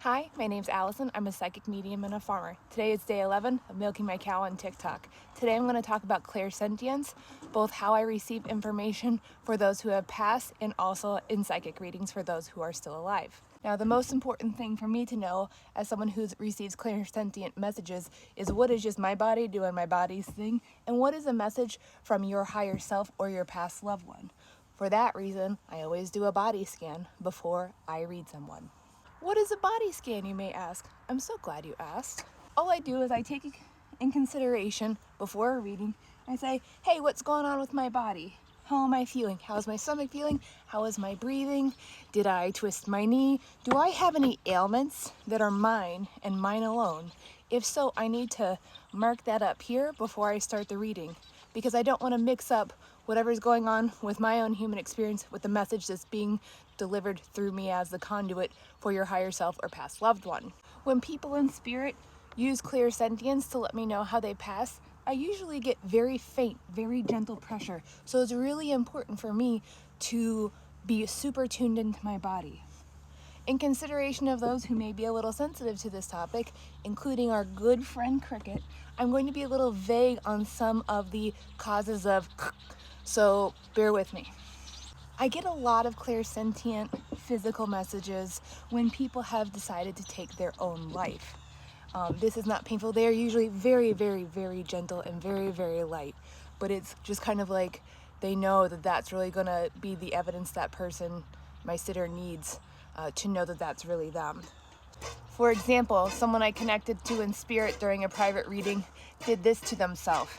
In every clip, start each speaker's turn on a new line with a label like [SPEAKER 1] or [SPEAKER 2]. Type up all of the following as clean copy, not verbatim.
[SPEAKER 1] Hi, my name's Allison. I'm a psychic medium and a farmer. Today is day 11 of milking my cow on TikTok. Today I'm going to talk about clairsentience, both how I receive information for those who have passed and also in psychic readings for those who are still alive. Now, the most important thing for me to know as someone who receives clairsentient messages is what is just my body doing my body's thing and what is a message from your higher self or your past loved one. For that reason, I always do a body scan before I read someone. What is a body scan, you may ask? I'm so glad you asked. All I do is I take it in consideration before a reading. I say, hey, what's going on with my body? How am I feeling? How's my stomach feeling? How is my breathing? Did I twist my knee? Do I have any ailments that are mine and mine alone? If so, I need to mark that up here before I start the reading because I don't want to mix up whatever's going on with my own human experience with the message that's being delivered through me as the conduit for your higher self or past loved one. When people in spirit use clairsentience to let me know how they pass, I usually get very faint, very gentle pressure. So it's really important for me to be super tuned into my body. In consideration of those who may be a little sensitive to this topic, including our good friend Cricket, I'm going to be a little vague on some of the causes of so bear with me. I get a lot of clairsentient physical messages when people have decided to take their own life. This is not painful. They are usually very, very, very gentle and very, very light. But it's just kind of like they know that that's really going to be the evidence that person, my sitter, needs to know that that's really them. For example, someone I connected to in spirit during a private reading did this to themselves.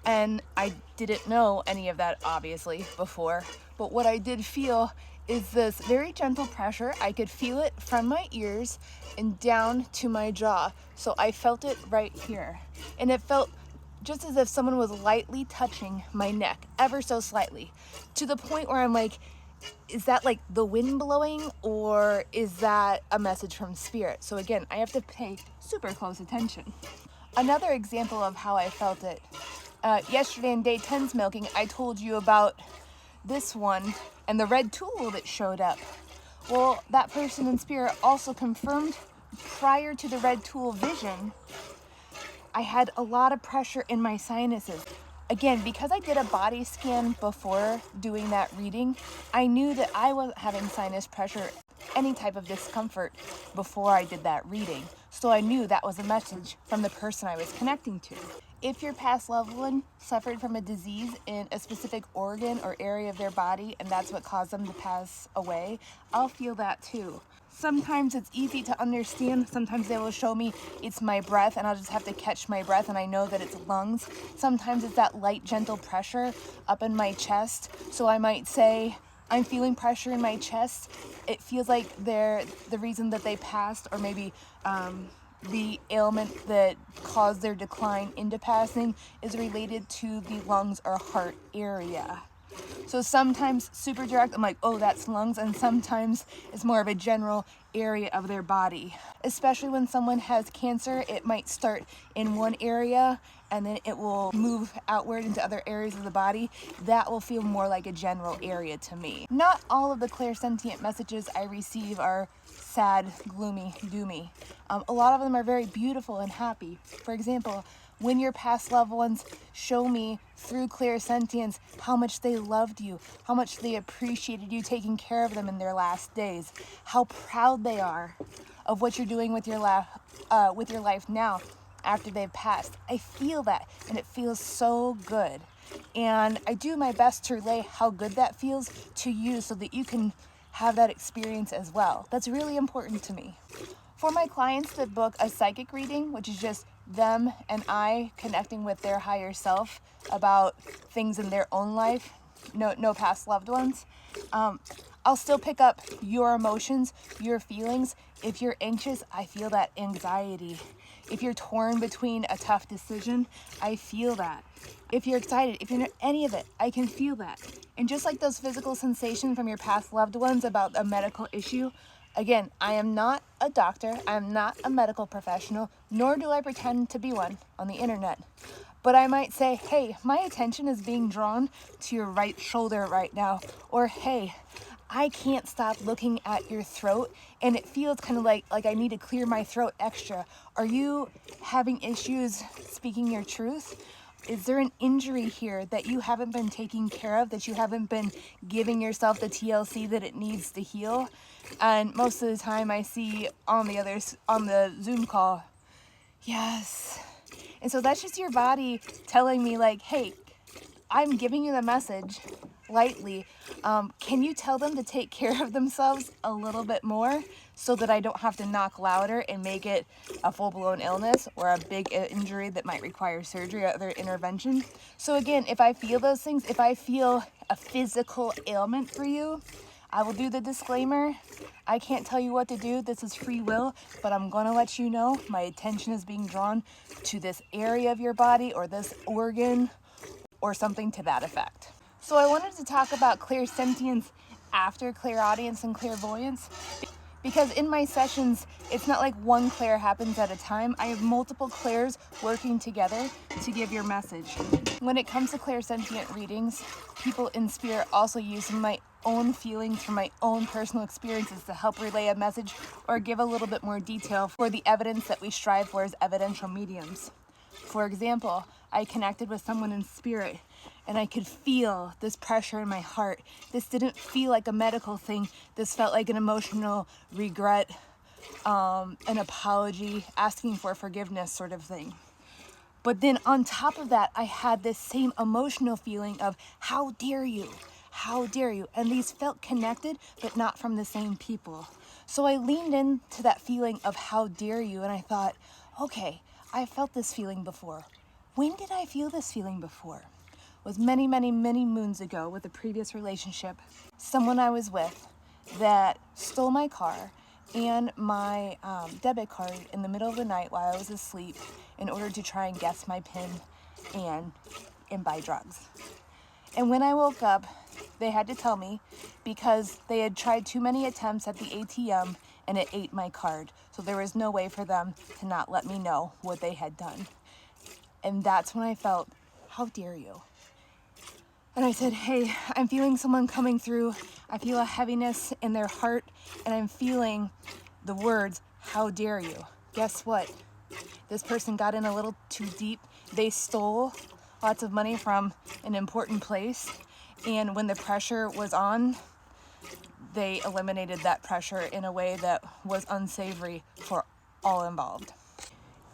[SPEAKER 1] And I didn't know any of that, obviously, before. But what I did feel is this very gentle pressure. I could feel it from my ears and down to my jaw. So I felt it right here. And it felt just as if someone was lightly touching my neck, ever so slightly, to the point where I'm like, is that like the wind blowing or is that a message from spirit? So again, I have to pay super close attention. Another example of how I felt it, yesterday in day 10's milking, I told you about this one and the red tool that showed up. Well, that person in spirit also confirmed prior to the red tool vision, I had a lot of pressure in my sinuses. Again, because I did a body scan before doing that reading, I knew that I wasn't having sinus pressure, any type of discomfort before I did that reading. So I knew that was a message from the person I was connecting to. If your past loved one suffered from a disease in a specific organ or area of their body and that's what caused them to pass away, I'll feel that too. Sometimes it's easy to understand. Sometimes they will show me it's my breath and I'll just have to catch my breath and I know that it's lungs. Sometimes it's that light, gentle pressure up in my chest. So I might say, I'm feeling pressure in my chest. It feels like the reason that they passed, or maybe the ailment that caused their decline into passing, is related to the lungs or heart area. So sometimes super direct, I'm like, oh, that's lungs, and sometimes it's more of a general area of their body. Especially when someone has cancer, it might start in one area and then it will move outward into other areas of the body. That will feel more like a general area to me. Not all of the clairsentient messages I receive are sad, gloomy, doomy. A lot of them are very beautiful and happy. For example, when your past loved ones show me through clairsentience how much they loved you, how much they appreciated you taking care of them in their last days, how proud they are of what you're doing with your life now after they've passed. I feel that, and it feels so good. And I do my best to relay how good that feels to you so that you can have that experience as well. That's really important to me. For my clients that book a psychic reading, which is just them and I connecting with their higher self about things in their own life, no past loved ones, I'll still pick up your emotions, your feelings. If you're anxious, I feel that anxiety. If you're torn between a tough decision, I feel that. If you're excited, if you're not any of it, I can feel that. And just like those physical sensations from your past loved ones about a medical issue, again, I am not a doctor, I am not a medical professional, nor do I pretend to be one on the internet. But I might say, hey, my attention is being drawn to your right shoulder right now. Or, hey, I can't stop looking at your throat, and it feels kind of like I need to clear my throat extra. Are you having issues speaking your truth? Is there an injury here that you haven't been taking care of, that you haven't been giving yourself the TLC that it needs to heal? And most of the time I see on the Zoom call, yes. And so that's just your body telling me like, hey, I'm giving you the message lightly. Can you tell them to take care of themselves a little bit more so that I don't have to knock louder and make it a full-blown illness or a big injury that might require surgery or other intervention? So again, if I feel those things, if I feel a physical ailment for you, I will do the disclaimer. I can't tell you what to do. This is free will, but I'm going to let you know my attention is being drawn to this area of your body or this organ or something to that effect. So I wanted to talk about clairsentience after clairaudience and clairvoyance, because in my sessions, it's not like one clair happens at a time. I have multiple clairs working together to give your message. When it comes to clairsentient readings, people in spirit also use my own feelings from my own personal experiences to help relay a message or give a little bit more detail for the evidence that we strive for as evidential mediums. For example, I connected with someone in spirit and I could feel this pressure in my heart. This didn't feel like a medical thing. This felt like an emotional regret, an apology, asking for forgiveness sort of thing. But then on top of that, I had this same emotional feeling of, how dare you? How dare you? And these felt connected, but not from the same people. So I leaned into that feeling of how dare you, and I thought, okay, I felt this feeling before. When did I feel this feeling before? It was many, many, many moons ago with a previous relationship. Someone I was with that stole my car and my debit card in the middle of the night while I was asleep in order to try and guess my PIN and buy drugs. And when I woke up, they had to tell me because they had tried too many attempts at the ATM and it ate my card. So there was no way for them to not let me know what they had done. And that's when I felt, how dare you? And I said, hey, I'm feeling someone coming through. I feel a heaviness in their heart, and I'm feeling the words, how dare you? Guess what? This person got in a little too deep. They stole lots of money from an important place, and when the pressure was on, they eliminated that pressure in a way that was unsavory for all involved.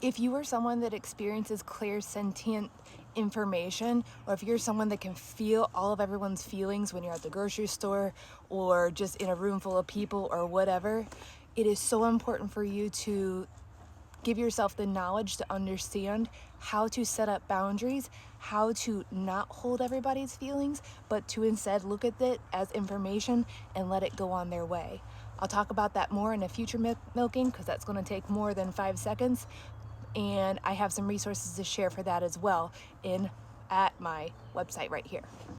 [SPEAKER 1] If you are someone that experiences clairsentient information, or if you're someone that can feel all of everyone's feelings when you're at the grocery store or just in a room full of people or whatever, it is so important for you to give yourself the knowledge to understand how to set up boundaries, how to not hold everybody's feelings, but to instead look at it as information and let it go on their way. I'll talk about that more in a future milking because that's going to take more than 5 seconds. And I have some resources to share for that as well at my website right here.